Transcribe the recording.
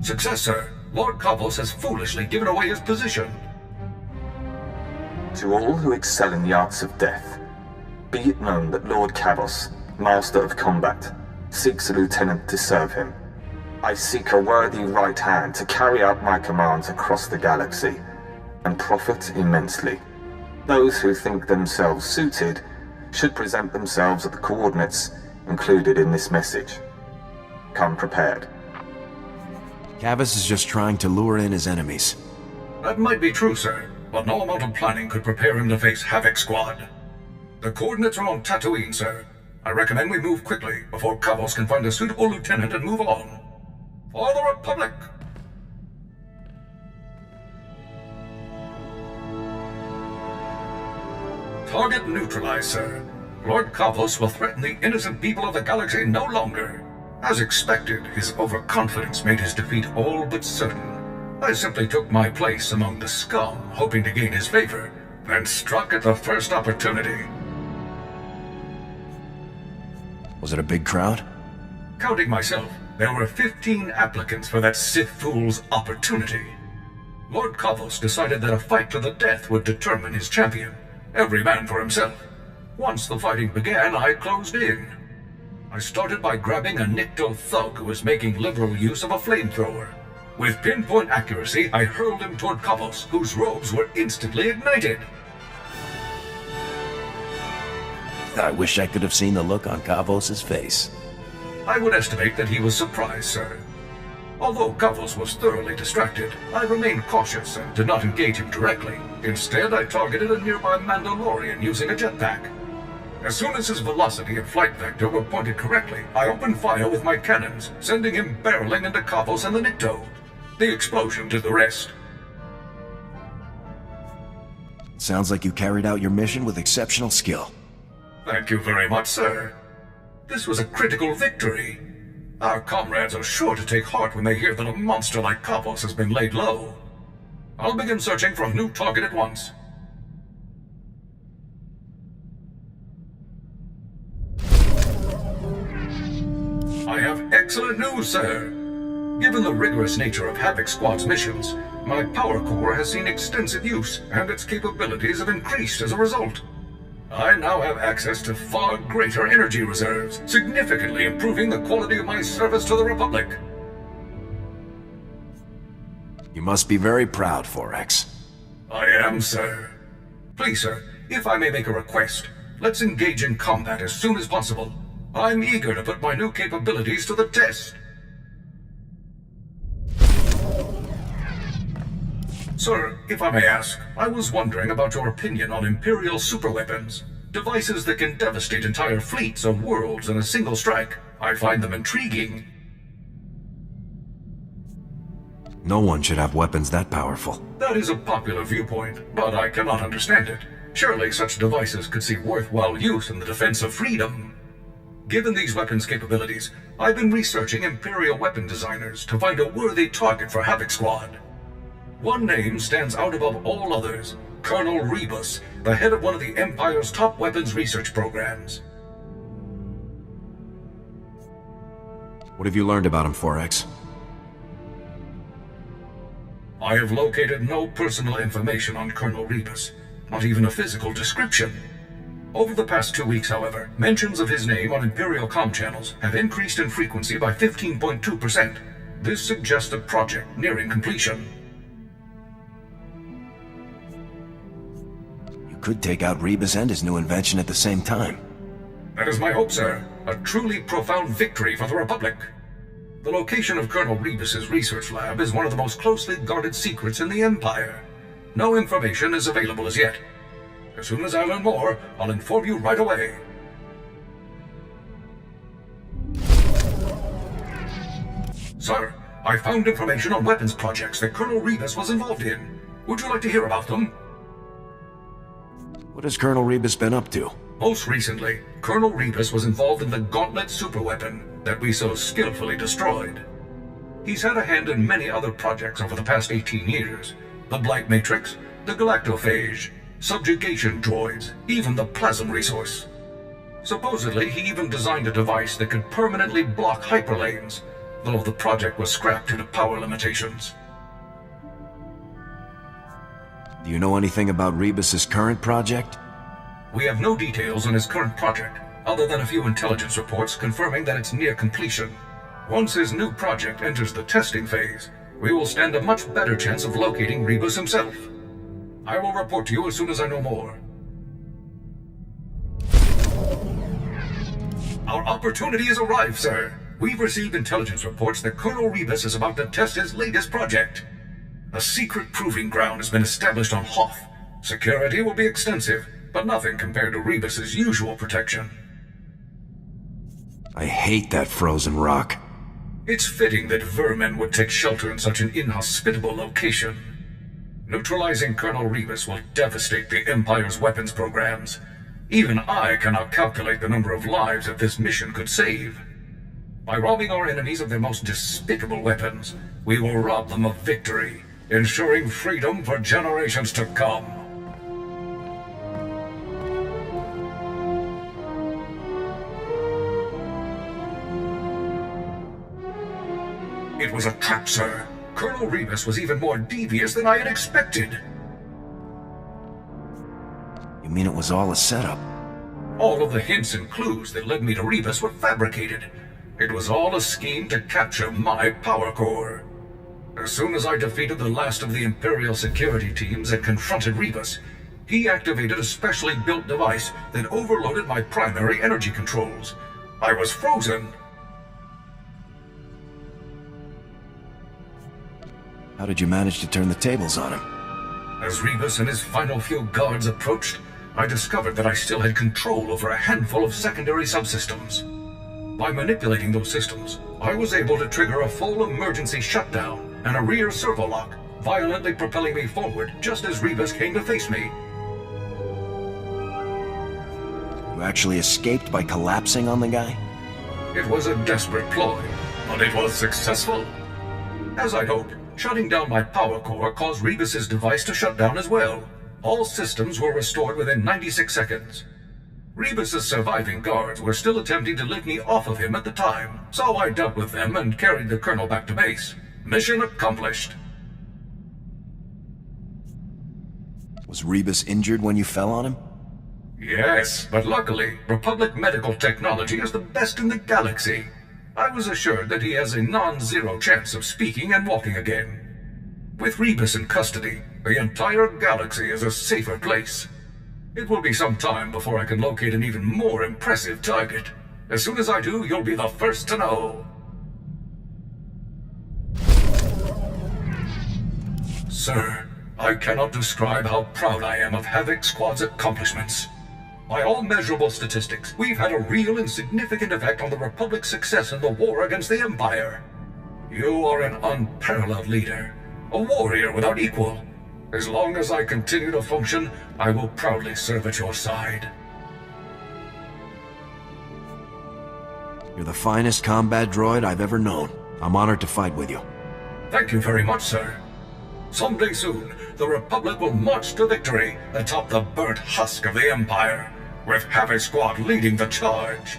Success, sir. Lord Kavos has foolishly given away his position. To all who excel in the arts of death, be it known that Lord Kavos, Master of Combat, seeks a lieutenant to serve him. I seek a worthy right hand to carry out my commands across the galaxy, and profit immensely. Those who think themselves suited should present themselves at the coordinates included in this message. Come prepared. Kavos is just trying to lure in his enemies. That might be true, sir, but no amount of planning could prepare him to face Havoc Squad. The coordinates are on Tatooine, sir. I recommend we move quickly before Kavos can find a suitable lieutenant and move on. For the Republic! Target neutralized, sir. Lord Kavos will threaten the innocent people of the galaxy no longer. As expected, his overconfidence made his defeat all but certain. I simply took my place among the scum, hoping to gain his favor, and struck at the first opportunity. Was it a big crowd? Counting myself, there were 15 applicants for that Sith fool's opportunity. Lord Kavos decided that a fight to the death would determine his champion. Every man for himself. Once the fighting began, I closed in. I started by grabbing a Nikto thug who was making liberal use of a flamethrower. With pinpoint accuracy, I hurled him toward Kavos, whose robes were instantly ignited. I wish I could have seen the look on Kavos' face. I would estimate that he was surprised, sir. Although Kavos was thoroughly distracted, I remained cautious and did not engage him directly. Instead, I targeted a nearby Mandalorian using a jetpack. As soon as his velocity and flight vector were pointed correctly, I opened fire with my cannons, sending him barreling into Kavos and the Nikto. The explosion did the rest. Sounds like you carried out your mission with exceptional skill. Thank you very much, sir. This was a critical victory. Our comrades are sure to take heart when they hear that a monster like Kavos has been laid low. I'll begin searching for a new target at once. I have excellent news, sir. Given the rigorous nature of Havoc Squad's missions, my power core has seen extensive use, and its capabilities have increased as a result. I now have access to far greater energy reserves, significantly improving the quality of my service to the Republic. You must be very proud, 4X. I am, sir. Please, sir, if I may make a request, let's engage in combat as soon as possible. I'm eager to put my new capabilities to the test. Sir, if I may ask, I was wondering about your opinion on Imperial superweapons. Devices that can devastate entire fleets or worlds in a single strike. I find them intriguing. No one should have weapons that powerful. That is a popular viewpoint, but I cannot understand it. Surely such devices could see worthwhile use in the defense of freedom. Given these weapons' capabilities, I've been researching Imperial weapon designers to find a worthy target for Havoc Squad. One name stands out above all others, Colonel Rebus, the head of one of the Empire's top weapons research programs. What have you learned about him, 4X? I have located no personal information on Colonel Rebus, not even a physical description. Over the past 2 weeks, however, mentions of his name on Imperial comm channels have increased in frequency by 15.2%. This suggests a project nearing completion. You could take out Rebus and his new invention at the same time. That is my hope, sir. A truly profound victory for the Republic. The location of Colonel Rebus's research lab is one of the most closely guarded secrets in the Empire. No information is available as yet. As soon as I learn more, I'll inform you right away. Sir, I found information on weapons projects that Colonel Rebus was involved in. Would you like to hear about them? What has Colonel Rebus been up to? Most recently, Colonel Rebus was involved in the Gauntlet superweapon that we so skillfully destroyed. He's had a hand in many other projects over the past 18 years. The Blight Matrix, the Galactophage, subjugation droids, even the plasm resource. Supposedly, he even designed a device that could permanently block hyperlanes. though the project was scrapped due to power limitations. Do you know anything about Rebus's current project? We have no details on his current project, other than a few intelligence reports confirming that it's near completion. Once his new project enters the testing phase, we will stand a much better chance of locating Rebus himself. I will report to you as soon as I know more. Our opportunity has arrived, sir. We've received intelligence reports that Colonel Rebus is about to test his latest project. A secret proving ground has been established on Hoth. Security will be extensive, but nothing compared to Rebus's usual protection. I hate that frozen rock. It's fitting that vermin would take shelter in such an inhospitable location. Neutralizing Colonel Rebus will devastate the Empire's weapons programs. Even I cannot calculate the number of lives that this mission could save. By robbing our enemies of their most despicable weapons, we will rob them of victory, ensuring freedom for generations to come. It was a trap, sir. Colonel Rebus was even more devious than I had expected. You mean it was all a setup? All of the hints and clues that led me to Rebus were fabricated. It was all a scheme to capture my power core. As soon as I defeated the last of the Imperial security teams and confronted Rebus, he activated a specially built device that overloaded my primary energy controls. I was frozen. How did you manage to turn the tables on him? As Rebus and his final few guards approached, I discovered that I still had control over a handful of secondary subsystems. By manipulating those systems, I was able to trigger a full emergency shutdown and a rear servo lock, violently propelling me forward just as Rebus came to face me. You actually escaped by collapsing on the guy? It was a desperate ploy, but it was successful. As I'd hoped, shutting down my power core caused Rebus's device to shut down as well. All systems were restored within 96 seconds. Rebus's surviving guards were still attempting to lift me off of him at the time, so I dealt with them and carried the colonel back to base. Mission accomplished. Was Rebus injured when you fell on him? Yes, but luckily, Republic medical technology is the best in the galaxy. I was assured that he has a non-zero chance of speaking and walking again. With Rebus in custody, the entire galaxy is a safer place. It will be some time before I can locate an even more impressive target. As soon as I do, you'll be the first to know. Sir, I cannot describe how proud I am of Havoc Squad's accomplishments. By all measurable statistics, we've had a real and significant effect on the Republic's success in the war against the Empire. You are an unparalleled leader, a warrior without equal. As long as I continue to function, I will proudly serve at your side. You're the finest combat droid I've ever known. I'm honored to fight with you. Thank you very much, sir. Someday soon, the Republic will march to victory atop the burnt husk of the Empire, with Havoc Squad leading the charge.